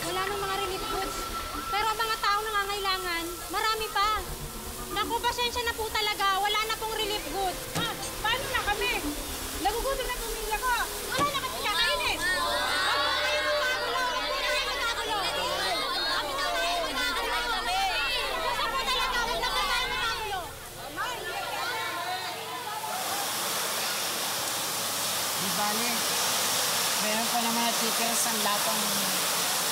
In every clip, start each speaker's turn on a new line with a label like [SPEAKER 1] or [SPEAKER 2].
[SPEAKER 1] Wala nang mga relief goods. Pero ang mga taong nangangailangan, marami pa. Naku, pasensya na po talaga. Wala na pong relief goods.
[SPEAKER 2] Paano na kami? Nagugutom na pamilya ko.
[SPEAKER 1] Wala na kami kakainin.
[SPEAKER 3] Di bale, meron pa naman natitiras ang latang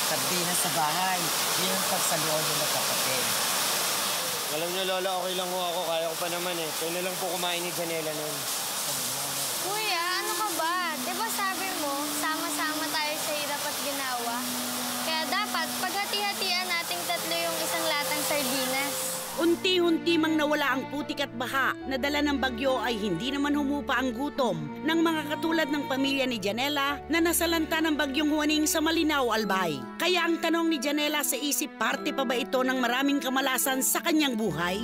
[SPEAKER 3] sardinas sa bahay. Yun ang pagsaluhan nila kapatid.
[SPEAKER 4] Alam niyo, Lola, okay lang ho ako. Kaya ko pa naman eh. Kayo na lang po kumain ni Janela noon.
[SPEAKER 5] Kuya, ano ka ba? Di ba sabi mo, sama-sama tayo sa hirap at ginawa? Kaya dapat paghati-hatian nating tatlo yung isang latang sardinas.
[SPEAKER 6] Unti-unti mang nawala ang putik at baha na dala ng bagyo ay hindi naman humupa ang gutom ng mga katulad ng pamilya ni Janela na nasalanta ng bagyong Juaning sa Malinaw, Albay. Kaya ang tanong ni Janela sa isip, parte pa ba ito ng maraming kamalasan sa kanyang buhay?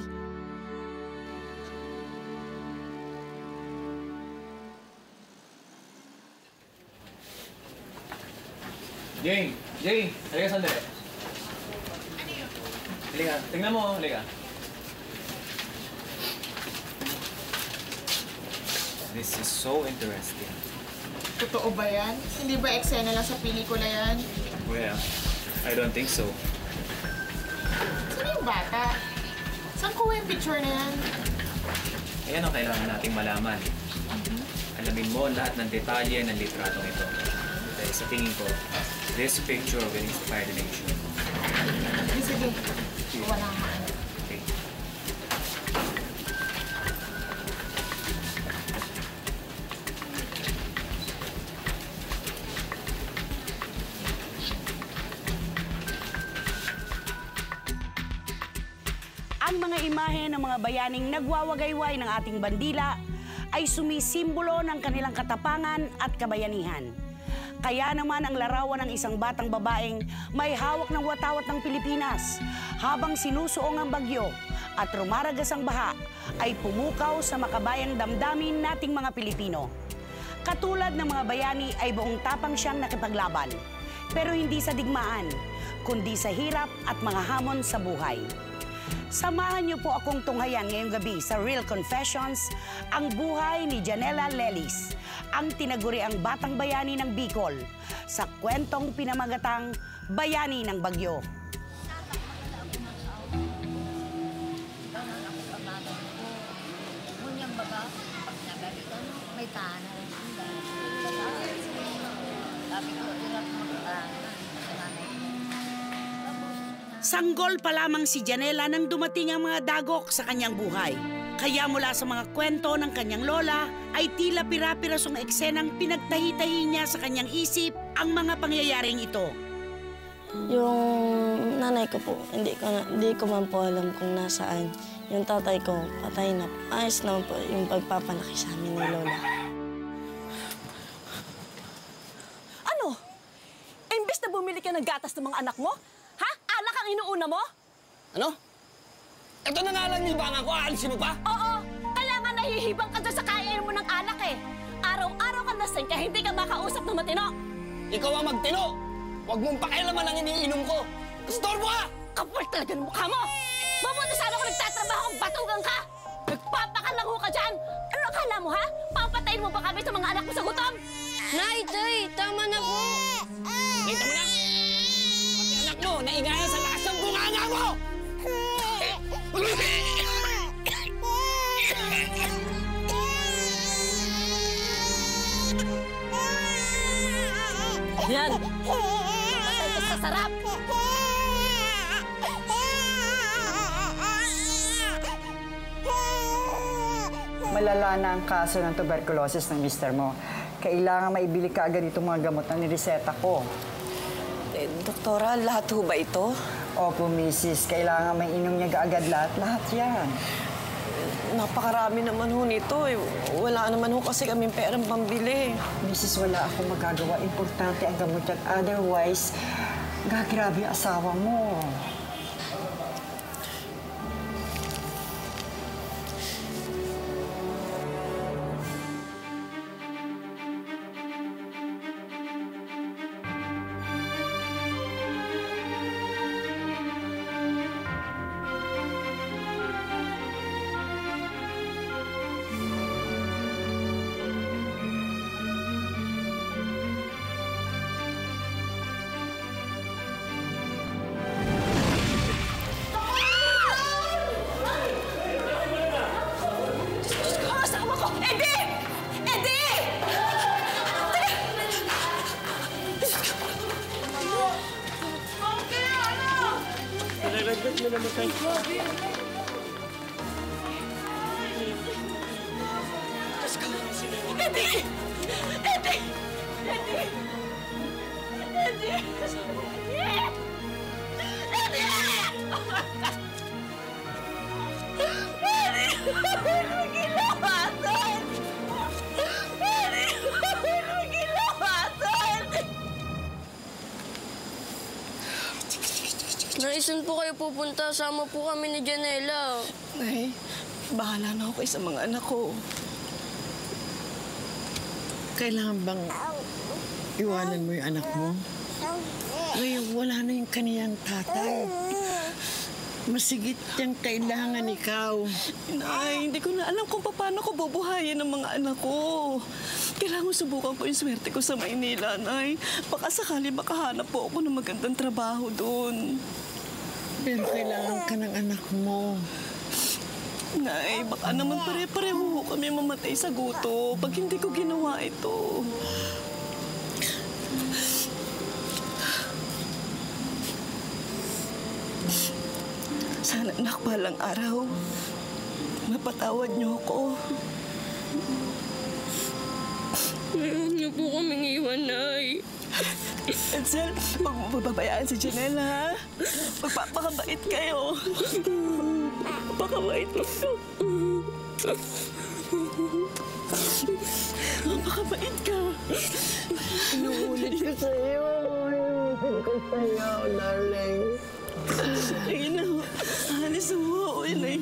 [SPEAKER 7] Jay! Halika sandali. Halika, tingnan mo, halika. This is so interesting.
[SPEAKER 2] Totoo ba yan? Hindi ba eksena lang sa pelikula yan?
[SPEAKER 7] Well, I don't think so.
[SPEAKER 2] Sino yung bata? Saan kuha yung picture na yan?
[SPEAKER 7] Ayan ang kailangan nating malaman. Alamin mo lahat ng detalye ng litratong ito. Dahil sa tingin ko, this picture will inspire the nation.
[SPEAKER 2] Sige. Wala nga.
[SPEAKER 7] Okay.
[SPEAKER 6] Ang mga imahe ng mga bayaning nagwawagayway ng ating bandila ay sumisimbolo ng kanilang katapangan at kabayanihan. Kaya naman ang larawan ng isang batang babaeng may hawak ng watawat ng Pilipinas habang sinusuong ang bagyo at rumaragas ang baha ay pumukaw sa makabayang damdamin nating mga Pilipino. Katulad ng mga bayani ay buong tapang siyang nakipaglaban, pero hindi sa digmaan, kundi sa hirap at mga hamon sa buhay. Samahan niyo po akong tunghayan ngayong gabi sa Real Confessions, ang buhay ni Janela Lelis, ang tinaguriang batang bayani ng Bicol, sa kwentong pinamagatang Bayani ng Bagyo. Sanggol pa lamang si Janela nang dumating ang mga dagok sa kanyang buhay. Kaya mula sa mga kwento ng kanyang lola ay tila pira-pirasong eksenang pinagtahi-tahi niya sa kanyang isip ang mga pangyayaring ito.
[SPEAKER 8] Yung nanay ko po, hindi ko man po alam kung nasaan. Yung tatay ko, patay na po. Ayos naman po yung pagpapalaki sa amin ni lola.
[SPEAKER 9] Ano? Imbes na bumili ka ng gatas ng mga anak mo? Ha? Alak ang inuuna mo?
[SPEAKER 10] Ano? Ito na nga lang libangan ko, aalisin mo pa?
[SPEAKER 9] Oo, kaya nga nahihibang ka dyan sa kain mo ng alak eh. Araw-araw ka lasing kaya hindi ka makausap ng matino.
[SPEAKER 10] Ikaw ang magtino! Huwag mong pakialaman ang iniinom ko! Kastorbo ka!
[SPEAKER 9] Kapal talaga ng mukha mo! Mabuti sana ako nagtatrabaho kung batugan ka! Nagpapakalango ka dyan! Ano akala mo ha? Papatayin mo ba kami sa mga anak mo sa gutom?
[SPEAKER 5] Nay, Tay, tama na po.
[SPEAKER 10] Nakita mo na? Pati anak mo, naingayan sa lakas ng bunganga mo!
[SPEAKER 9] Yan! Matay ka sa sarap!
[SPEAKER 3] Malala na ang kaso ng tuberculosis ng mister mo. Kailangan maibili ka agad itong mga gamot na nireseta ko.
[SPEAKER 8] Doktora, lahat ho ba ito?
[SPEAKER 3] Opo, misis. Kailangan may inom niya agad lahat. Lahat yan.
[SPEAKER 11] napakarami naman ho nito eh. Wala naman ho kasi kaming perang pambili.
[SPEAKER 12] Mrs., wala akong magagawa. Importante ang gamot yan. Otherwise, gagrabe ang asawa mo.
[SPEAKER 4] Nalagdag na namatay.
[SPEAKER 9] Eddie! Eddie! Eddie! Eddie!
[SPEAKER 8] Naisan po kayo pupunta? Sama po kami ni Janela.
[SPEAKER 11] Nay, bahala na ako kayo sa mga anak ko.
[SPEAKER 12] Kailangan bang iwanan mo yung anak mo? Ngayon, wala na yung kaniyang tatay. Masigit niyang kailangan ikaw.
[SPEAKER 11] Nay, hindi ko na alam kung paano ko bubuhayin ang mga anak ko. Kailangan subukan ko yung swerte ko sa Maynila, Nay. Baka sakali makahanap po ako ng magandang trabaho doon.
[SPEAKER 12] Pero kailangan ka ng anak mo.
[SPEAKER 11] Nay, baka naman pare-pareho kami mamatay sa guto pag hindi ko ginawa ito. Sana nakbalang araw, mapatawad niyo ako.
[SPEAKER 8] Huwag niyo po kaming iwan, Nay.
[SPEAKER 11] Edsel, huwag mo babayaan si Janela, ha? Magpapakabait kayo. Magpakabait mo. Magpakabait ka.
[SPEAKER 12] Inuulit ko sa'yo. Inuulit ko sa'yo, darling.
[SPEAKER 11] Ayun na, alis mo. Ayun na.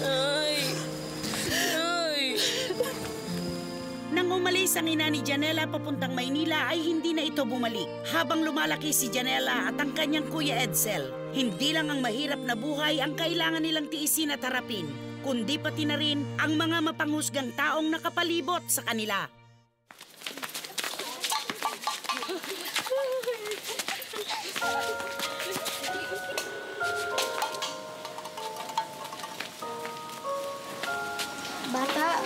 [SPEAKER 8] Nay! Nay!
[SPEAKER 6] Nang umalis ang ina ni Janela papuntang Maynila ay hindi na ito bumalik. Habang lumalaki si Janela at ang kanyang kuya Edsel, hindi lang ang mahirap na buhay ang kailangan nilang tiisin at harapin, kundi pati na rin ang mga mapanghusgang taong nakapalibot sa kanila.
[SPEAKER 5] Bata,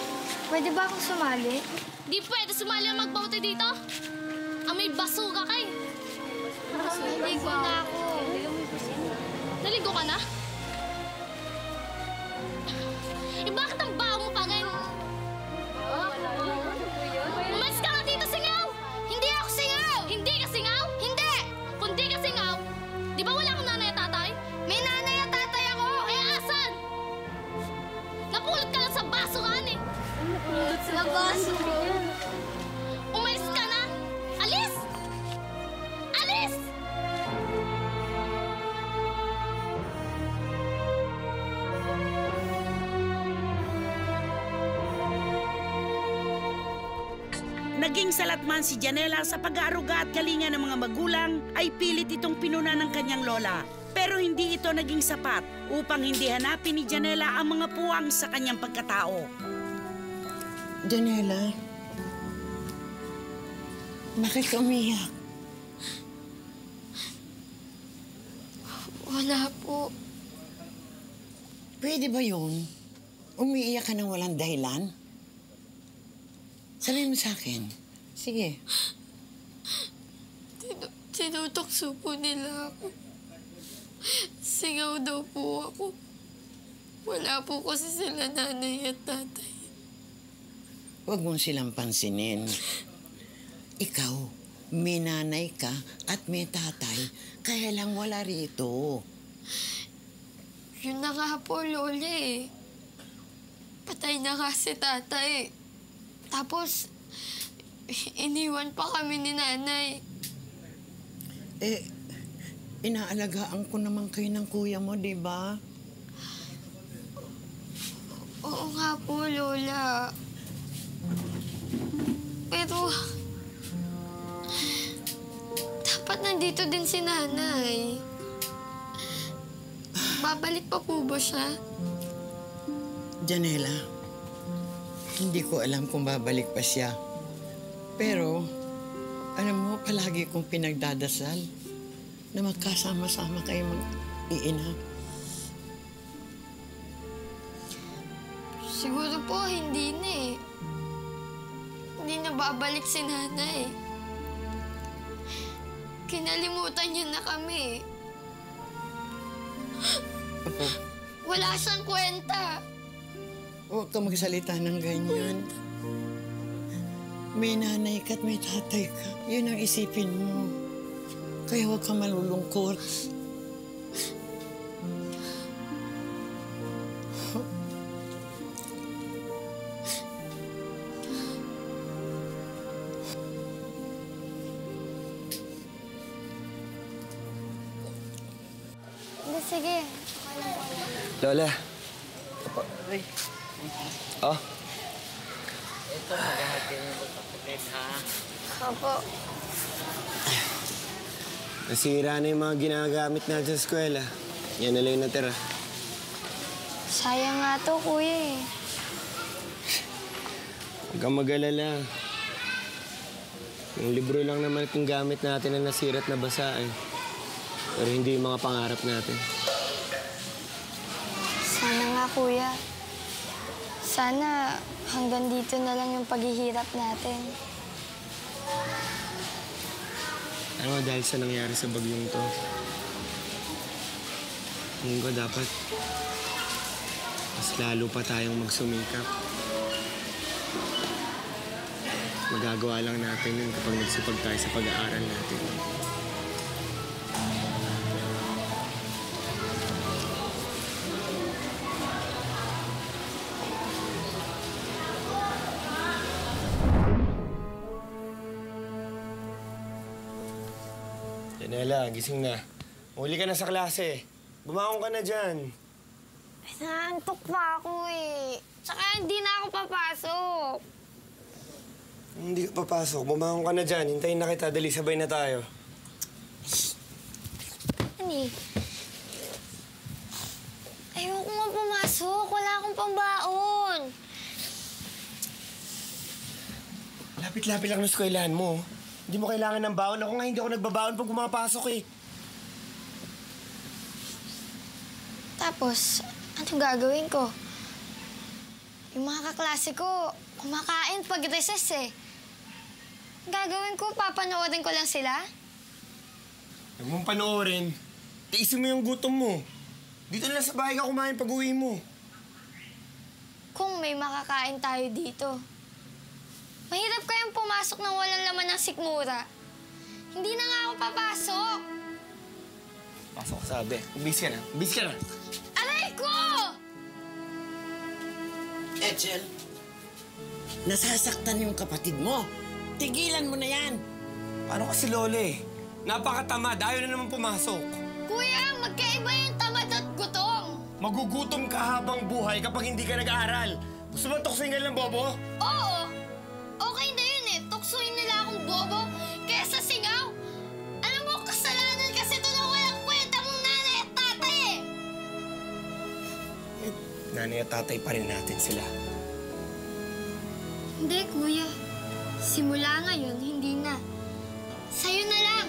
[SPEAKER 5] pwede ba akong sumali?
[SPEAKER 13] Di pwede sumali ang magbote dito. Ang may basuga kay.
[SPEAKER 5] Naligo na ako.
[SPEAKER 13] Naligo ka na? Eh bakit ang baho mo pa ngayon? Umalis ka nga dito, singaw! Hindi ako singaw! Hindi ka singaw? Hindi! Kung di ka singaw, di ba wala akong nanay at tatay?
[SPEAKER 5] May nanay at tatay ako!
[SPEAKER 13] Eh asan? Napulot ka lang sa basuhan eh.
[SPEAKER 5] Sa baso.
[SPEAKER 13] Umalis ka na! Alis! Alis!
[SPEAKER 6] Naging salatman si Janela sa pag-aaruga at kalinga ng mga magulang ay pilit itong pinuna ng kanyang lola. Pero hindi ito naging sapat upang hindi hanapin ni Janela ang mga puwang sa kanyang pagkatao.
[SPEAKER 12] Janela, bakit ka umiyak?
[SPEAKER 8] Wala po.
[SPEAKER 12] Pwede ba yun? Umiiyak ka ng walang dahilan? Sabihin mo sa akin. Sige.
[SPEAKER 8] Tinutokso po nila ako. Singaw daw po ako. Wala po kasi sila nanay at tatay.
[SPEAKER 12] Huwag mong silang pansinin. Ikaw, May nanay ka at may tatay, kaya lang wala rito.
[SPEAKER 5] Yun na nga po, Lola eh. Patay na nga si tatay. Tapos, iniwan pa kami ni nanay.
[SPEAKER 12] Eh, inaalagaan ko naman kayo ng kuya mo, di ba?
[SPEAKER 5] Oo nga po, Lola. Pero, dapat nandito din si nanay. Babalik pa po ba siya?
[SPEAKER 12] Janela, hindi ko alam kung babalik pa siya. Pero, alam mo, palagi kong pinagdadasal na magkasama-sama kayo mag-iina.
[SPEAKER 5] Siguro po, hindi na eh. Hindi na babalik si nanay. Kinalimutan niya na kami.
[SPEAKER 12] Apo,
[SPEAKER 5] Wala siyang kwenta.
[SPEAKER 12] huwag ka magsalita ng ganyan. May nanay ka at may tatay ka. Yun ang isipin mo. Kaya huwag ka malulungkot.
[SPEAKER 5] Sige.
[SPEAKER 4] Lola.
[SPEAKER 3] Ay.
[SPEAKER 4] Oh,
[SPEAKER 3] Ito, maghahatin mo magkapatid, ha?
[SPEAKER 5] Opo.
[SPEAKER 4] nasira na yung mga ginagamit natin sa eskwela. Yan na lang yung natira.
[SPEAKER 5] Sayang nga to, kuya eh.
[SPEAKER 4] Huwag kang mag-alala. Yung libro lang naman itong gamit natin na nasira at nabasa eh. Pero hindi yung mga pangarap natin.
[SPEAKER 5] Sana nga, kuya. Sana hanggang dito na lang yung paghihirap natin.
[SPEAKER 4] Ano, dahil sa nangyari sa bagyong to, tingin ko dapat mas lalo pa tayong magsumikap. Magagawa lang natin yun kapag nagsipag tayo sa pag-aaral natin. Janela, gising na. Uli ka na sa klase. Bumangon ka na dyan.
[SPEAKER 5] Naantok pa ako eh. Tsaka hindi na ako papasok.
[SPEAKER 4] Hindi ka papasok. Bumangon ka na dyan. Hintayin na kita. Dali, sabay na tayo.
[SPEAKER 5] Ani? Ayoko nga pumasok. Wala akong pambaon.
[SPEAKER 4] Lapit-lapit lang ng eskwelahan mo. Hindi mo kailangan ng baon. Ako nga hindi ako nagbabaon pag pumapasok eh.
[SPEAKER 5] Tapos, anong gagawin ko? Yung mga kaklase ko, kumakain pag recess eh. Gagawin ko, papanoorin ko lang sila?
[SPEAKER 4] Huwag mong panoorin. Tiisin mo yung gutom mo. Dito na lang sa bahay ka kumain pag uwi mo.
[SPEAKER 5] Kung may makakain tayo dito. Mahirap kayong pumasok nang walang laman ng sikmura. Hindi na nga ako papasok.
[SPEAKER 4] Pasok ka sabi. Bis ka na. Bis ka na.
[SPEAKER 5] Aray ko!
[SPEAKER 12] Ethel, nasasaktan yung kapatid mo. Tigilan mo na yan.
[SPEAKER 4] Paano kasi Lole? Napakatamad. Ayaw na naman pumasok.
[SPEAKER 5] Kuya, magkaiba yung tamad at gutom.
[SPEAKER 4] Magugutom ka habang buhay kapag hindi ka nag-aaral. Gusto mo tuksoin ka ng bobo?
[SPEAKER 5] Oo. Okay na yun eh. Tuksuin nila akong bobo kaysa singaw. Alam mo, kasalanan kasi ito na walang kwenta mong nanay at tatay eh.
[SPEAKER 4] Nanay at tatay pa rin natin sila.
[SPEAKER 5] Hindi, kuya. Simula ngayon, hindi na. Sa'yo na lang.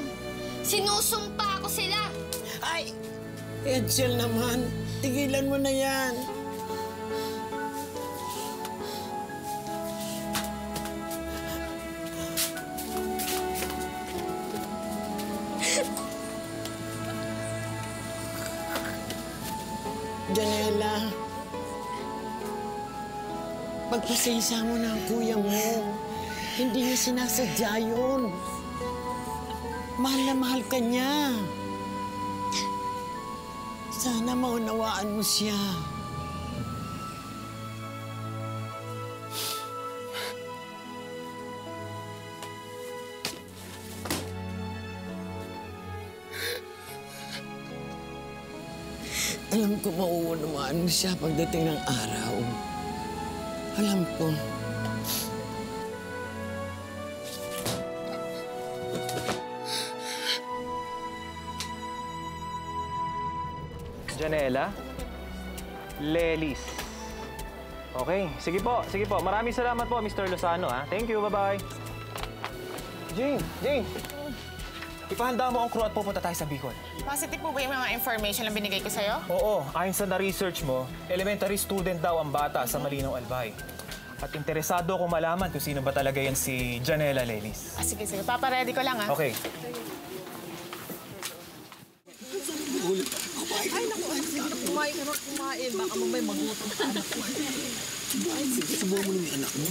[SPEAKER 5] Sinusumpa ko sila.
[SPEAKER 12] Ay! Ethel naman, tigilan mo na yan. Janela, pagpasensya mo na ang kuya mo. Hindi niya sinasadya yun. Mahal na mahal ka niya. Sana maunawaan mo siya. Alam ko mauunawaan mo siya pagdating ng araw. Alam ko.
[SPEAKER 7] Janela? Lelis. Okay, sige po, sige po. Maraming salamat po, Mr. Lozano, ha? Thank you, bye-bye. Jane! Ipahanda mo ang crew at pupunta tayo sa Bicol.
[SPEAKER 2] Positive po ba yung mga information na binigay ko sa'yo?
[SPEAKER 7] Oo, ayon sa na-research mo, elementary student daw ang bata sa Malinaw Albay. At interesado akong malaman kung sino ba talaga yan si Janela Lelis.
[SPEAKER 2] Sige. Papaready ko lang, ha?
[SPEAKER 7] Okay.
[SPEAKER 11] Ay, naku, kumain ka na, kumain. Baka mamay magutom sa anak ko. Ay, sige, subuhan mo ng anak mo.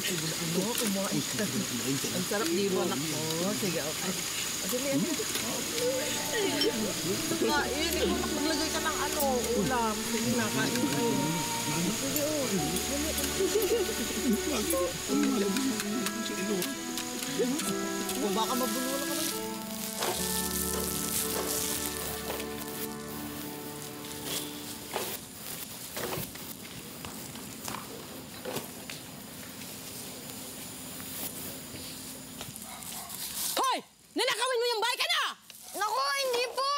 [SPEAKER 11] Oo, kumain ka. Ang sarap, di mo, anak mo. Sige, okay. Kumain, ikaw maglagay ka ng ulam. Sige na, kain kayo. Sige, baka mabuluhan ka naman.
[SPEAKER 6] Nanakawin mo yung bike ka na!
[SPEAKER 5] Naku, hindi po!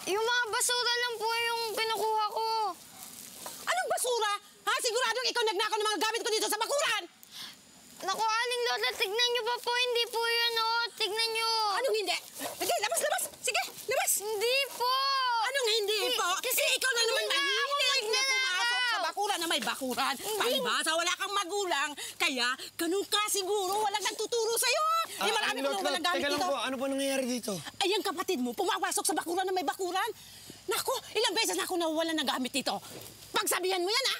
[SPEAKER 5] Yung mga basura lang po yung kinukuha ko.
[SPEAKER 6] Anong basura? Ha? Siguradong ikaw nagnakaw ng mga gamit ko dito sa bakuran!
[SPEAKER 5] Naku, Aling Lola, tignan niyo pa po. Hindi po yun, oh. Tignan niyo.
[SPEAKER 6] Anong hindi? Sige, labas! Sige, labas!
[SPEAKER 5] Hindi po!
[SPEAKER 6] Anong hindi po?
[SPEAKER 5] Kasi
[SPEAKER 6] ikaw na naman mahilig na pumasok sa bakuran na may bakuran. Palibasa, wala kang magulang. Kaya, ganun ka siguro. Walang nagtuturo sa'yo. Marami ko walang gamit
[SPEAKER 4] Teka lang
[SPEAKER 6] dito.
[SPEAKER 4] po, ano po nangyayari dito?
[SPEAKER 6] Ay, ang kapatid mo, pumapasok sa bakuran na may bakuran. Naku, ilang beses na ako nawawalan ng gamit dito. Pagsabihan mo yan, ha?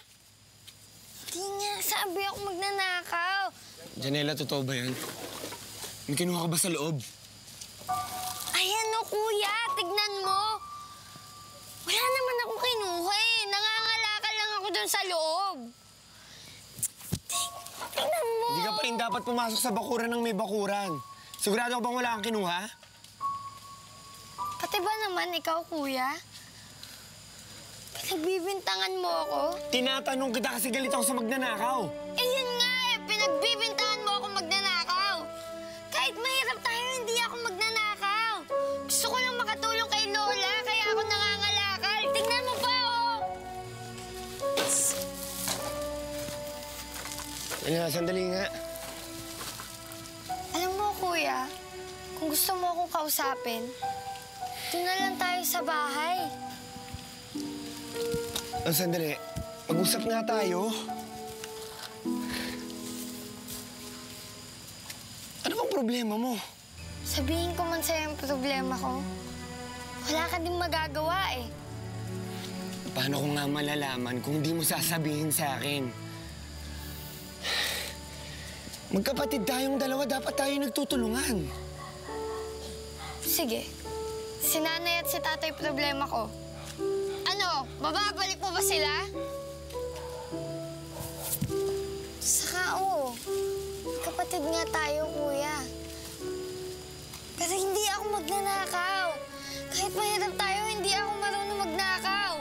[SPEAKER 5] Di nga, sabi ako magnanakaw.
[SPEAKER 4] Janela, totoo ba yan? May kinuha ka ba sa loob?
[SPEAKER 5] Ayan o, kuya. Tignan mo. Wala naman ako kinuha eh. Nangangalakal lang ako dun sa loob. Tignan mo.
[SPEAKER 4] Hindi ka pa rin dapat pumasok sa bakuran ng may bakuran. Sigurado ka bang wala kang kinuha?
[SPEAKER 5] Pati ba naman ikaw, kuya? Pinagbibintangan mo ako?
[SPEAKER 4] Tinatanong kita kasi galit ako sa magnanakaw.
[SPEAKER 5] Eh yun nga eh. Pinagbibintangan mo ako magnanakaw. Kahit mahirap tayo, hindi ako magnanakaw. Gusto ko lang makatulong kay Lola, kaya ako nangangalakal. Tignan mo pa, oh!
[SPEAKER 4] Janela, sandali nga.
[SPEAKER 5] Alam mo, kuya, kung gusto mo akong kausapin, doon na lang tayo sa bahay.
[SPEAKER 4] Sandali. Mag-usap nga tayo. Ano bang problema mo?
[SPEAKER 5] Sabihin ko man sa'yo yung problema ko. Wala ka din magagawa eh.
[SPEAKER 4] Paano ko nga malalaman kung di mo sasabihin sa akin? Magkapatid tayong dalawa, dapat tayo nagtutulungan.
[SPEAKER 5] Sige. Si nanay at si tatay problema ko. Ano, mababalik mo ba sila? Saka oo, kapatid nga tayo, kuya. Pero hindi ako magnanakaw. Kahit mahirap tayo, hindi ako marunong magnakaw.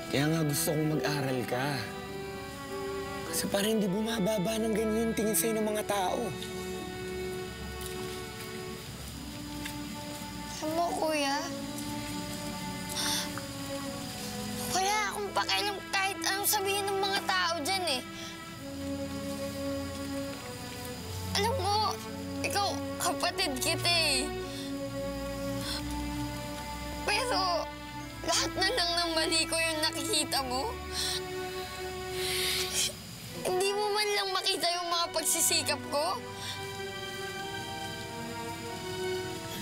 [SPEAKER 4] Kaya nga gusto kong mag-aral ka. Kasi parang hindi bumababa ng ganyan yung tingin sa'yo ng mga tao.
[SPEAKER 5] Alam mo, kuya, wala akong pakialam kahit anong sabihin ng mga tao dyan eh. Alam mo, ikaw, kapatid kita eh. Pero, lahat na lang ng mali ko yung nakikita mo. Hindi mo man lang makita yung mga pagsisikap ko.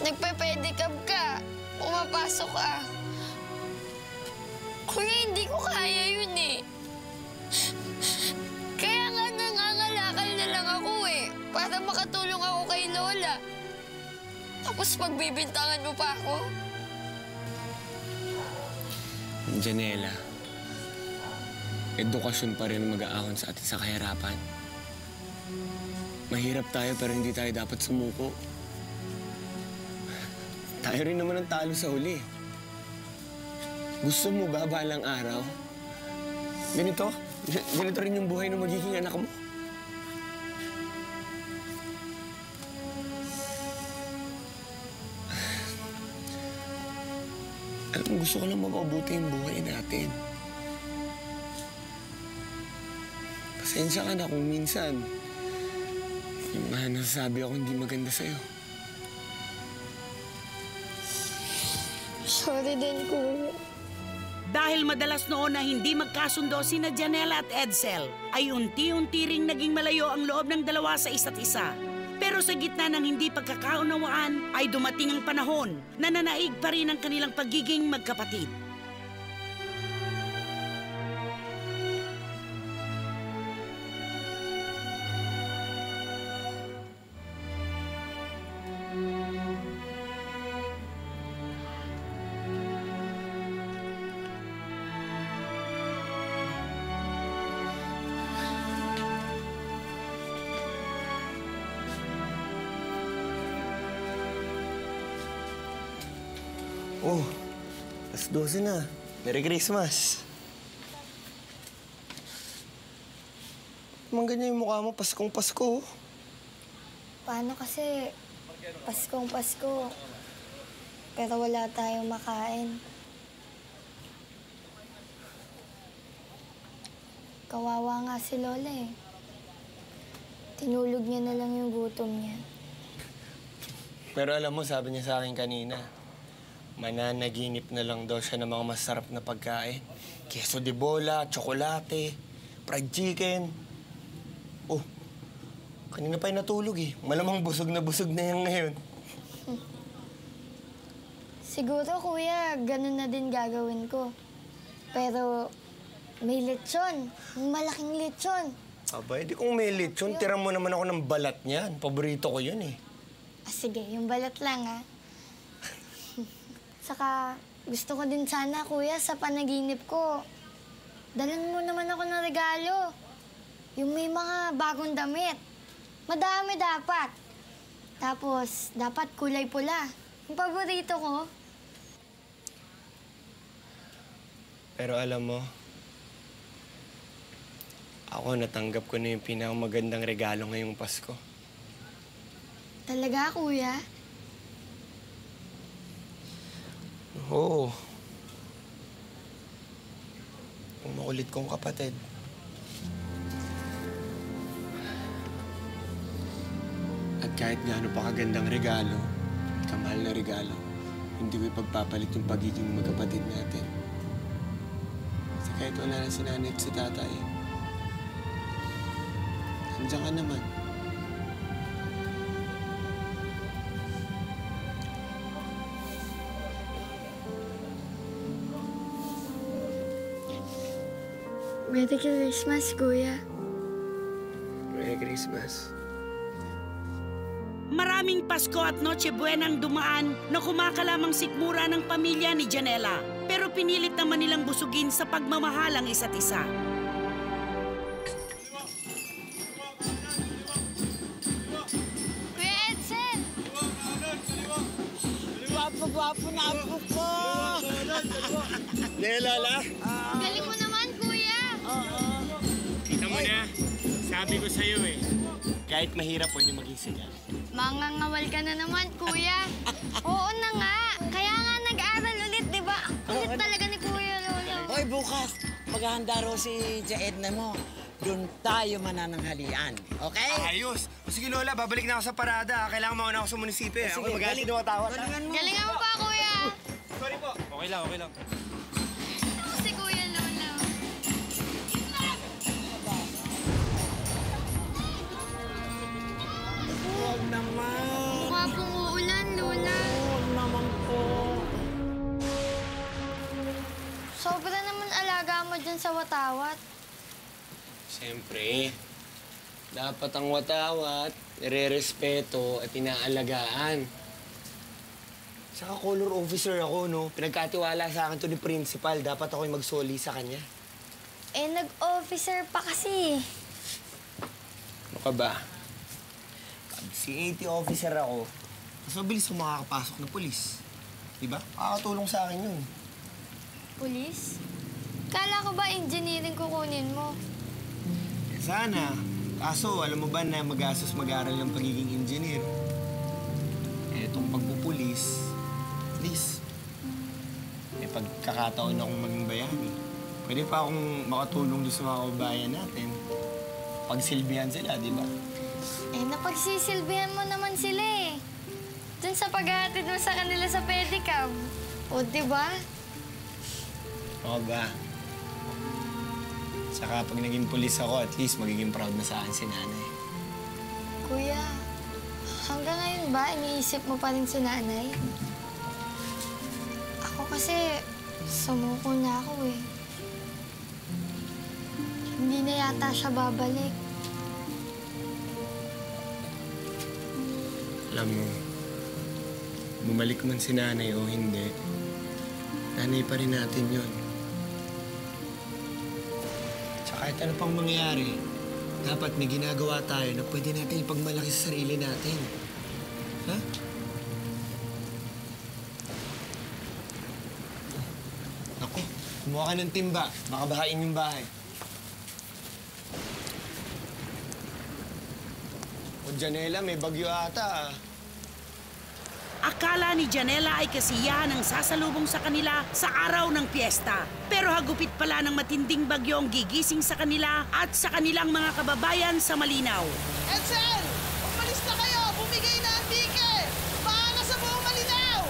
[SPEAKER 5] Nagpe-pedicab ka, pumapasok ka. Kuya, hindi ko kaya yun eh. makatulong ako kay Lola. Tapos pagbibintangan mo pa ako?
[SPEAKER 4] Janela, edukasyon pa rin ang mag-aahon sa atin sa kahirapan. Mahirap tayo pero hindi tayo dapat sumuko. Tayo rin naman ang talo sa huli. Gusto mo ba balang araw? Ganito rin yung buhay ng magiging anak mo. Alam mo, gusto ko lang mapabuti yung buhay natin. Pasensya ka na kung minsan yung mga nasasabi ako hindi maganda sa'yo.
[SPEAKER 5] Sorry din, Kuya.
[SPEAKER 6] Dahil madalas noon na hindi magkasundo sina Janela at Edsel, ay unti-unti ring naging malayo ang loob ng dalawa sa isa't isa. Pero sa gitna ng hindi pagkakaunawaan, ay dumating ang panahon na nanaig pa rin ang kanilang pagiging magkapatid.
[SPEAKER 4] Oh, 12 na. Merry Christmas. Mang ganyan yung mukha mo, Paskong Pasko.
[SPEAKER 5] Paano kasi Paskong Pasko, pero wala tayong makain? Kawawa nga si Lola eh. Tinulog niya na lang yung gutom niya.
[SPEAKER 4] Pero alam mo, sabi niya sa akin kanina, mananaginip na lang daw siya ng mga masarap na pagkain. Queso de bola, tsokolate, fried chicken. Oh, kanina pa yung natulog eh. Malamang busog na yan ngayon.
[SPEAKER 5] Siguro, Kuya, ganun na din gagawin ko. Pero may lechon. Malaking lechon.
[SPEAKER 4] Aba, edi kung may lechon, tira mo naman ako ng balat niyan. Paborito ko yun eh.
[SPEAKER 5] Sige, yung balat lang, ha? Saka, gusto ko din sana, Kuya, sa panaginip ko. Dalan mo naman ako ng regalo. Yung may mga bagong damit. Madami dapat. Tapos, dapat kulay pula. Yung paborito ko.
[SPEAKER 4] Pero alam mo, ako natanggap ko na yung pinakamagandang regalo ngayong Pasko.
[SPEAKER 5] Talaga, Kuya?
[SPEAKER 4] Oo. Ang makulit kong kapatid. At kahit gaano pa kagandang regalo, kamahal na regalo, hindi ko ipagpapalit yung pagiging magkapatid natin. Kasi kahit wala na si nanay at si tatay, nandiyan ka naman.
[SPEAKER 5] Merry Christmas, Kuya.
[SPEAKER 4] Merry Christmas.
[SPEAKER 6] Maraming Pasko at Noche Buena ang dumaan na kumakalamang sikmura ng pamilya ni Janela. Pero pinilit naman nilang busugin sa pagmamahal ang isa't isa.
[SPEAKER 5] Kuya Edsel!
[SPEAKER 3] Gwapo-gwapo na apo ko!
[SPEAKER 4] Lola?
[SPEAKER 5] Galing mo naman, Kuya!
[SPEAKER 10] Kita mo na, sabi ko sa'yo eh.
[SPEAKER 4] Kahit mahirap, pwede maging siga.
[SPEAKER 5] Mangangawal ka na naman, Kuya. Oo na nga. Kaya nga nag-aral ulit, di ba? Ulit talaga ni Kuya Lola.
[SPEAKER 3] Hoy, bukas, maghahanda raw si Edna mo. Doon tayo manananghalian, okay?
[SPEAKER 4] Ayos! O sige, Lola, babalik na ako sa parada. Kailangan mauna ako sa munisipyo.
[SPEAKER 3] Sige,
[SPEAKER 4] Ako mag-asin na matawat.
[SPEAKER 5] Galingan mo pa, Kuya.
[SPEAKER 4] Sorry po. Okay lang, okay lang.
[SPEAKER 5] Si Kuya Lola.
[SPEAKER 3] Huwag naman.
[SPEAKER 5] Mukha pong uulan, Lola.
[SPEAKER 3] Huwag naman po.
[SPEAKER 5] Sobra naman alaga mo dyan sa watawat.
[SPEAKER 4] Siyempre. Dapat ang watawat, nire-respeto at inaalagaan. Saka color officer ako, no? Pinagkatiwala sa akin to ni principal. Dapat ako'y magsoli sa kanya.
[SPEAKER 5] Eh, nag-officer pa kasi.
[SPEAKER 4] Ano ka ba? Pag C80 officer ako, mas mabilis yung makakapasok na pulis. Diba? Makakatulong sa akin yun.
[SPEAKER 5] Pulis? Kala ko ba engineering kukunin mo?
[SPEAKER 4] Sana. Kaso, alam mo ba na magastos mag-aral ng pagiging engineer? Eh, itong pagpupulis, at least, may pagkakataon akong maging bayani. Pwede pa akong makatulong doon sa mga kababayan natin. Pagsilbihan sila, di ba?
[SPEAKER 5] Eh, napagsisilbihan mo naman sila eh. Dun sa paghahatid mo sa kanila sa pedicab. O, di ba?
[SPEAKER 4] Oo ba? Saka pag naging pulis ako, at least magiging proud na sa akin si nanay.
[SPEAKER 5] Kuya, hanggang ngayon ba iniisip mo pa rin si nanay? Ako kasi, sumuko na ako eh. Hindi na yata siya babalik.
[SPEAKER 4] Alam mo, bumalik man si nanay o hindi, nanay pa rin natin yun. Tsaka kahit ano pang mangyayari, dapat may ginagawa tayo na pwede natin ipagmalaki sa sarili natin. Ha? Naku, kumuha ka ng timba. Baka bahain yung bahay. O, Janela, may bagyo ata.
[SPEAKER 6] Akala ni Janela ay kasiyahan ang sasalubong sa kanila sa araw ng piyesta. Pero hagupit pala ng matinding bagyo ang gigising sa kanila at sa kanilang mga kababayan sa Malinaw.
[SPEAKER 11] Edsel! Umalis na kayo! Bumigay na ang ticket! Paano sa buong Malinaw?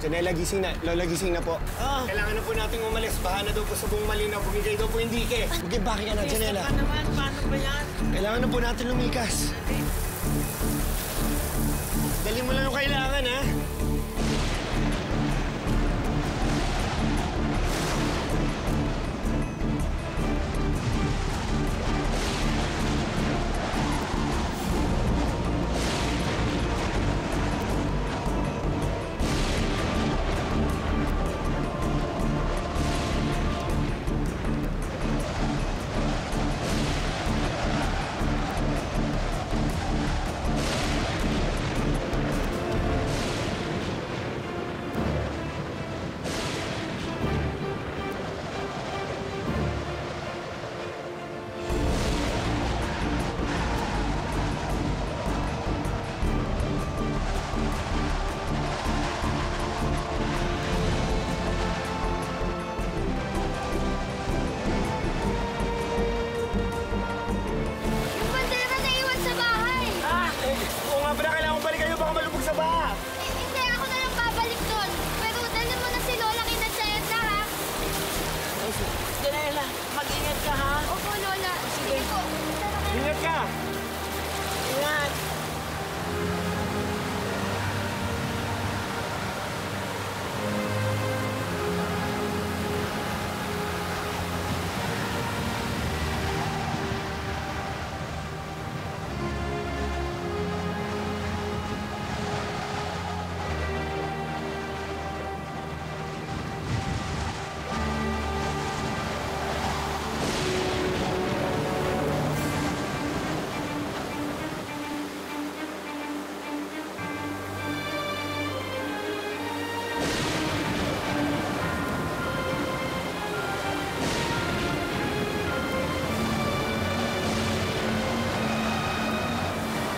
[SPEAKER 4] Janela, gising na. Lola, gising na po. Kailangan na po nating umalis. Baha na daw po sa buong Malinaw. Bumigay daw po yung dike. Sige, bakit ka na, Janela?
[SPEAKER 11] Piyesta pa naman. Paano ba yan?
[SPEAKER 4] Kailangan na po natin lumikas. Dali mo lang yung kailangan, ha?
[SPEAKER 5] Yung bandera na iwan sa bahay!
[SPEAKER 4] Oo nga pala, kailangan balik kayo. Baka malubog sa baha.
[SPEAKER 5] Hindi, ako na lang babalik doon. Pero dali mo na si Lola kina sa Edna, ha?
[SPEAKER 11] Janela, mag-ingat ka, ha?
[SPEAKER 5] Opo, Lola. Sige po.
[SPEAKER 4] Ingat ka!
[SPEAKER 11] Ingat!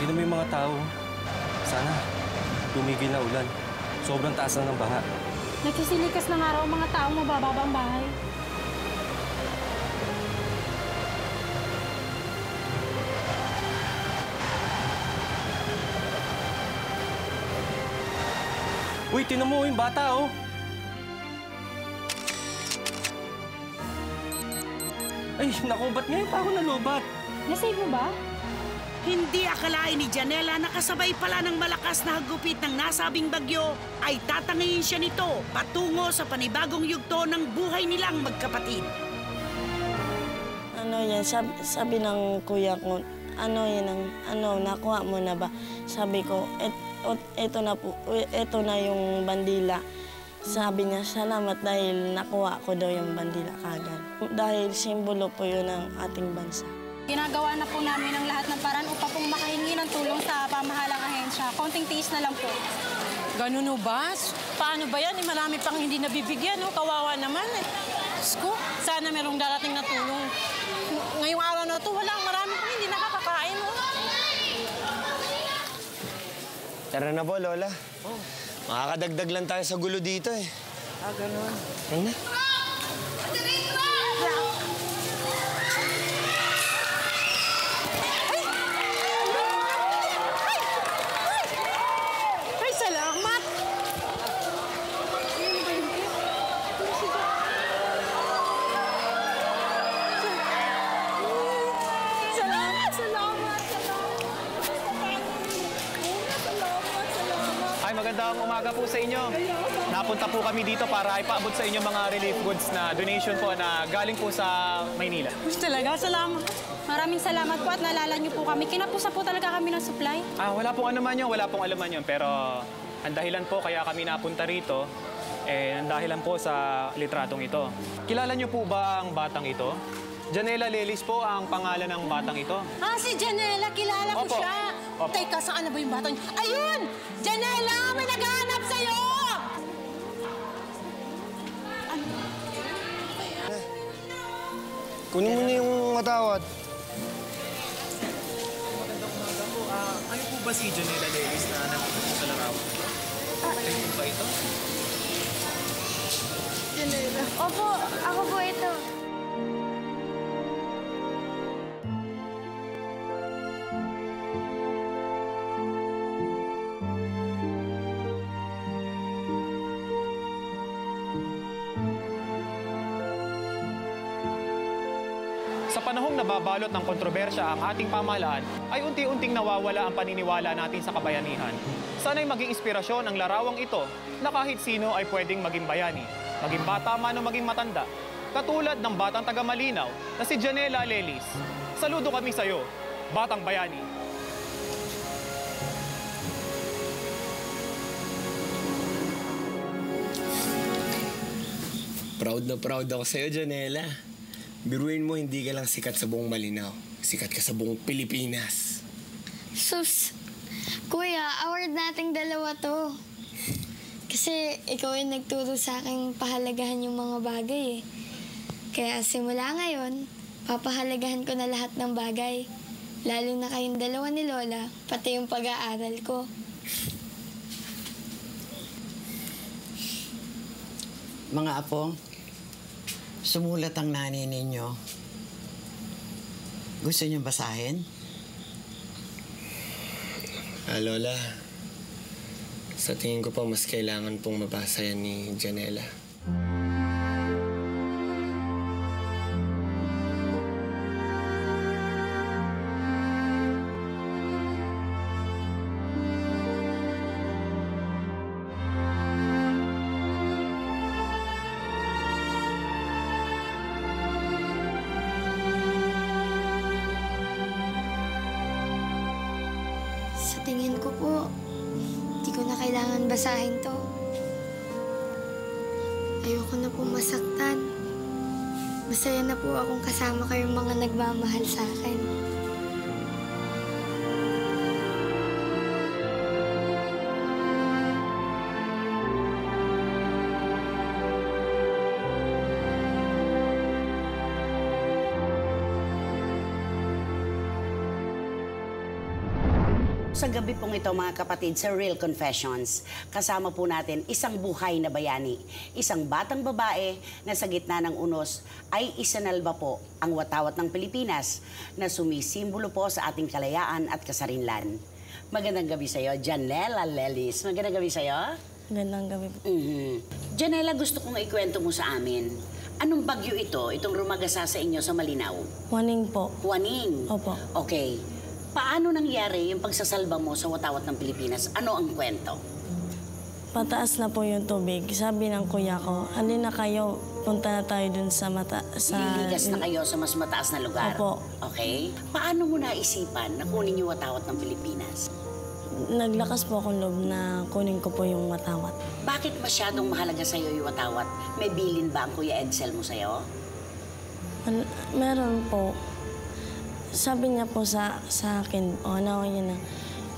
[SPEAKER 14] Tignan mo yung mga tao. Sana, tumigil na ulan. Sobrang taas na ng baha.
[SPEAKER 1] Nagsisilikas na nga raw ang mga taong mabababa ang bahay.
[SPEAKER 14] Uy, tinan mo yung bata, oh. Ay, naku, ba't ngayon pa ako nalubat?
[SPEAKER 1] Nasave mo ba?
[SPEAKER 6] Hindi akalain ni Janela na kasabay pala ng malakas na hagupit ng nasabing bagyo ay tatangayin siya nito patungo sa panibagong yugto ng buhay nilang magkapatid.
[SPEAKER 8] Ano yan, sabi ng kuya ko, nakuha mo na ba? Sabi ko, eto na yung bandila. Sabi niya, salamat dahil nakuha ko daw yung bandila kagad. Dahil simbolo po yun ng ating bansa.
[SPEAKER 1] Ginagawa na po namin ang lahat ng paraan upang pong makahingi ng tulong sa pamahalang ahensya. Konting tiis na lang po.
[SPEAKER 15] Ganun o ba? Paano ba yan? Marami pang hindi nabibigyan, no? Kawawa naman eh. Diyos ko, sana merong darating na tulong. Ngayong araw na ito, marami pang hindi nakakakain, no?
[SPEAKER 4] Tara na po, Lola. Makakadagdag lang tayo sa gulo dito eh.
[SPEAKER 12] Ganun.
[SPEAKER 4] Ano na?
[SPEAKER 15] Ay, salamat!
[SPEAKER 7] Ay, magandang umaga po sa inyo. Napunta po kami dito para ipaabot sa inyo mga relief goods na donation po na galing po sa Maynila.
[SPEAKER 15] Talaga, salamat.
[SPEAKER 1] Maraming salamat po at naalala niyo po kami. Kinapusa po talaga kami ng supply.
[SPEAKER 7] Wala pong anuman yun, wala pong alaman yun. Pero ang dahilan po kaya kami napunta rito, ang dahilan po sa litratong ito. Kilala niyo po ba ang batang ito? Janela Lelis po ang pangalan ng batang ito.
[SPEAKER 15] Si Janela, kilala ko
[SPEAKER 7] Opo.
[SPEAKER 15] siya.
[SPEAKER 7] Opo.
[SPEAKER 15] Teka, saan na ba yung batang? Ayun! Janela, may naghahanap sa'yo!
[SPEAKER 4] Kunin mo na yung matawad.
[SPEAKER 7] Ano po ba si Janela Lelis na nandito po sa larawan? Kayo po ba ito?
[SPEAKER 5] Janela. Opo, ako po ito.
[SPEAKER 7] Sa panahong nababalot ng kontrobersya ang ating pamahalaan, ay unti-unting nawawala ang paniniwala natin sa kabayanihan. Sana'y maging inspirasyon ang larawang ito na kahit sino ay pwedeng maging bayani, maging bata man o maging matanda. Katulad ng batang taga Malinaw na si Janela Lelis. Saludo kami sa'yo, Batang Bayani.
[SPEAKER 4] Proud na proud ako sa'yo, Janela. Biruin mo, hindi ka lang sikat sa buong Malinaw. Sikat ka sa buong Pilipinas.
[SPEAKER 5] Sus, kuya, award nating dalawa to. Kasi ikaw ay nagturo sa akin pahalagahan yung mga bagay eh. Kaya simula ngayon, papahalagahan ko na lahat ng bagay. Lalo na kayong dalawa ni Lola, pati yung pag-aaral ko.
[SPEAKER 12] Mga apo, sumulat ang nanay ninyo. Gusto niyo basahin?
[SPEAKER 4] Lola, sa tingin ko pa mas kailangan pong mabasa yan ni Janela.
[SPEAKER 5] Sa tingin ko po, hindi ko na kailangan basahin to. Ayoko na po masaktan. Masaya na po akong kasama kayong mga nagmamahal sa akin.
[SPEAKER 6] Sa gabi pong ito, mga kapatid, sa Real Confessions, kasama po natin isang buhay na bayani. Isang batang babae na sa gitna ng unos ay isinalba po ang watawat ng Pilipinas na sumisimbolo po sa ating kalayaan at kasarinlan. Magandang gabi sa'yo, Janela Lelis. Magandang gabi sa'yo.
[SPEAKER 8] Magandang gabi po.
[SPEAKER 6] Janela, gusto kong ikwento mo sa amin. Anong bagyo ito, itong rumagasa sa inyo sa Malinaw?
[SPEAKER 8] Huaning po.
[SPEAKER 6] Huaning?
[SPEAKER 8] Opo.
[SPEAKER 6] Okay. Paano nangyari yung pagsasalba mo sa watawat ng Pilipinas? Ano ang kwento?
[SPEAKER 8] Pataas na po yung tubig. Sabi ng kuya ko, halina kayo, punta na tayo dun sa
[SPEAKER 16] Liligas na kayo sa mas mataas na lugar?
[SPEAKER 8] Opo.
[SPEAKER 16] Okay. Paano mo naisipan na kunin yung watawat ng Pilipinas?
[SPEAKER 8] Naglakas po akong loob na kunin ko po yung watawat.
[SPEAKER 16] Bakit masyadong mahalaga sa'yo yung watawat? May bilin ba ang Kuya Edsel mo sa'yo?
[SPEAKER 8] Meron po. Sabi niya po sa akin, yun na,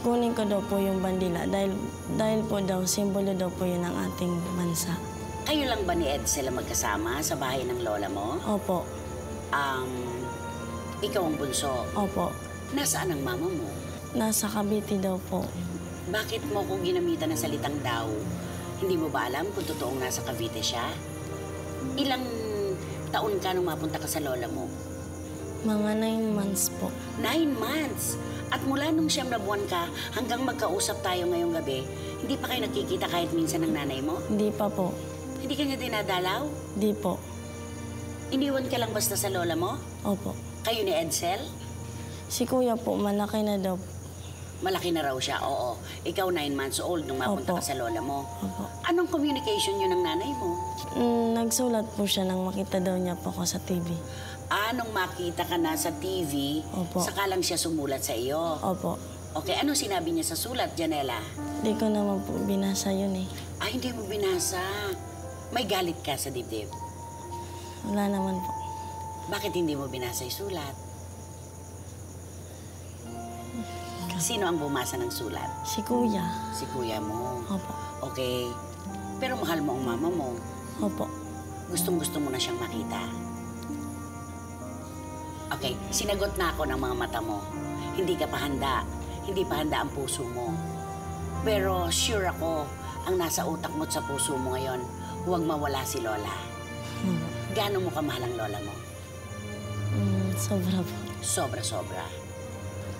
[SPEAKER 8] kunin ko daw po yung bandila dahil po daw, simbolo daw po yun ng ating bansa.
[SPEAKER 16] Kayo lang ba ni Edsel ang magkasama sa bahay ng lola mo?
[SPEAKER 8] Opo.
[SPEAKER 16] Ikaw ang bunso?
[SPEAKER 8] Opo.
[SPEAKER 16] Nasaan ang mama mo?
[SPEAKER 8] Nasa Cavite daw po.
[SPEAKER 16] Bakit mo kung ginamitan ng salitang daw? Hindi mo ba alam kung totoong nasa Cavite siya? Ilang taon ka nung mapunta ka sa lola mo?
[SPEAKER 8] Mga 9 months po.
[SPEAKER 16] 9 months? At mula nung 9 na buwan ka, hanggang magkausap tayo ngayong gabi, hindi pa kayo nakikita kahit minsan ng nanay mo?
[SPEAKER 8] Hindi pa po.
[SPEAKER 16] Hindi ka niya dinadalaw?
[SPEAKER 8] Hindi po.
[SPEAKER 16] Iniwan ka lang basta sa lola mo?
[SPEAKER 8] Opo.
[SPEAKER 16] Kayo ni Edsel?
[SPEAKER 8] Si kuya po, malaki na daw.
[SPEAKER 16] Malaki na raw siya, oo. Ikaw 9 months old nung mapunta ka sa lola mo.
[SPEAKER 8] Opo.
[SPEAKER 16] Anong communication yun ng nanay mo?
[SPEAKER 8] Nagsulat po siya nang makita daw niya po ako sa TV.
[SPEAKER 16] Nung makita ka na sa TV, saka lang siya sumulat sa iyo?
[SPEAKER 8] Opo.
[SPEAKER 16] Okay, anong sinabi niya sa sulat, Janela?
[SPEAKER 8] Hindi ko naman po binasa yun eh.
[SPEAKER 16] Hindi mo binasa. May galit ka sa dibdib?
[SPEAKER 8] Wala naman po.
[SPEAKER 16] Bakit hindi mo binasa yung sulat? Sino ang bumasa ng sulat?
[SPEAKER 8] Si kuya.
[SPEAKER 16] Si kuya mo?
[SPEAKER 8] Opo.
[SPEAKER 16] Okay. Pero mahal mo ang mama mo?
[SPEAKER 8] Opo.
[SPEAKER 16] Gustong-gusto mo na siyang makita? Okay, sinagot na ako ng mga mata mo. Hindi ka pa handa. Hindi pa handa ang puso mo. Pero sure ako, ang nasa utak mo at sa puso mo ngayon, huwag mawala si Lola. Gaano mo kamahal ang Lola mo?
[SPEAKER 8] Sobra po.
[SPEAKER 16] Sobra-sobra.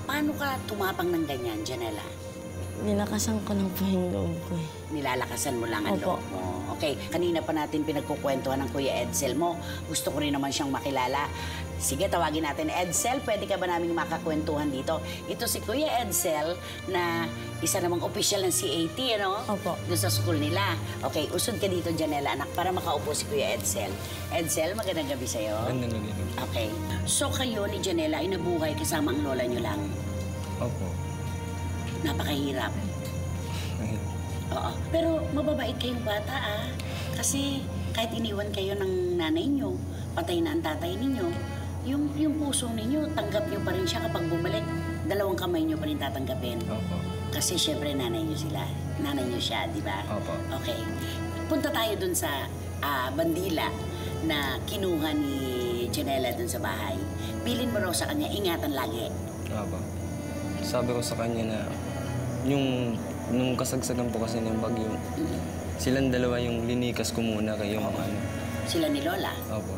[SPEAKER 16] Paano ka tumapang ng ganyan, Janela?
[SPEAKER 8] Nilakasan ko lang po yung loob ko eh.
[SPEAKER 16] Nilalakasan mo lang ang loob mo. Okay, kanina pa natin pinagkukwentuhan ng Kuya Edsel mo. Gusto ko rin naman siyang makilala. Sige, tawagin natin. Edsel, pwede ka ba naming makakwentuhan dito? Ito si Kuya Edsel na isa namang opisyal ng CAT, ano?
[SPEAKER 8] Opo.
[SPEAKER 16] Doon sa school nila. Okay, usod ka dito, Janela, anak, para makaupo si Kuya Edsel. Edsel, magandang gabi sa'yo.
[SPEAKER 14] Magandang gabi.
[SPEAKER 16] Okay. So kayo ni Janela ay nabuhay kasama ang lola niyo lang?
[SPEAKER 14] Opo.
[SPEAKER 16] Napakahirap. Oo. Pero mababait kayong bata, Kasi kahit iniwan kayo ng nanay niyo, patay na ang tatay ninyo, yung puso ninyo, tanggap niyo pa rin siya kapag bumalik. 2 kamay niyo pa rin tatanggapin.
[SPEAKER 14] Opo.
[SPEAKER 16] Kasi syempre nanay niyo sila. Nanay niyo siya, di ba?
[SPEAKER 14] Opo.
[SPEAKER 16] Okay. Punta tayo dun sa bandila na kinuha ni Janela dun sa bahay. Bilin mo raw sa kanya, ingatan lagi.
[SPEAKER 14] Opo. Sabi ko sa kanya na nung kasagsagan po kasi ng bagyo, silang dalawa yung linikas ko muna kayo mga ano.
[SPEAKER 16] Sila ni Lola?
[SPEAKER 14] Opo.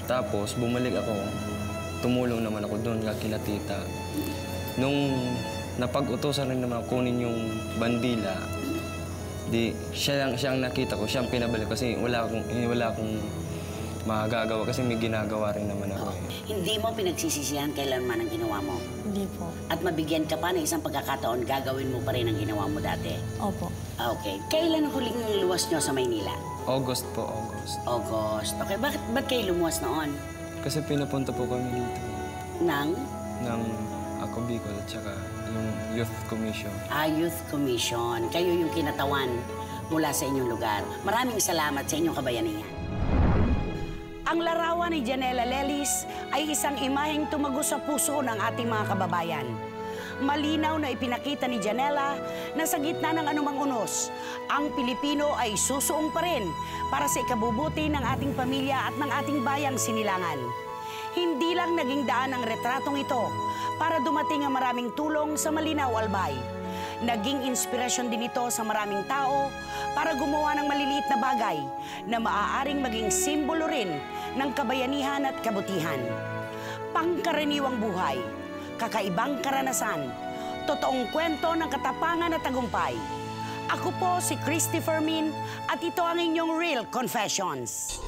[SPEAKER 14] Tapos bumalik ako, tumulong naman ako doon kila tita. Nung napag-utosan rin naman kunin yung bandila, siyang nakita ko, siyang pinabalik kasi wala akong magagawa kasi may ginagawa rin naman ako.
[SPEAKER 16] Hindi mo pinagsisisihan kailanman ang ginawa mo?
[SPEAKER 8] Hindi po.
[SPEAKER 16] At mabigyan ka pa ng isang pagkakataon, gagawin mo pa rin ang ginawa mo dati?
[SPEAKER 8] Opo.
[SPEAKER 16] Okay. Kailan huling luwas nyo sa Maynila?
[SPEAKER 14] August po, August.
[SPEAKER 16] August. Okay, ba't kayo lumuwas noon?
[SPEAKER 14] Kasi pinapunta po kami dito.
[SPEAKER 16] Ng
[SPEAKER 14] Ako Bicol at saka yung Youth Commission.
[SPEAKER 16] Youth Commission. Kayo yung kinatawan mula sa inyong lugar. Maraming salamat sa inyong kabayanihan.
[SPEAKER 6] Ang larawan ni Janela Lelis ay isang imaheng tumagos sa puso ng ating mga kababayan. Malinaw na ipinakita ni Janela na sa gitna ng anumang unos, ang Pilipino ay susuong pa rin para sa ikabubuti ng ating pamilya at ng ating bayang sinilangan. Hindi lang naging daan ang retratong ito para dumating ang maraming tulong sa Malinaw Albay. Naging inspirasyon din ito sa maraming tao para gumawa ng maliliit na bagay na maaaring maging simbolo rin ng kabayanihan at kabutihan. Pangkaraniwang buhay, kakaibang karanasan, totoong kwento ng katapangan at tagumpay. Ako po si Christy Fermin at ito ang inyong Real Confessions.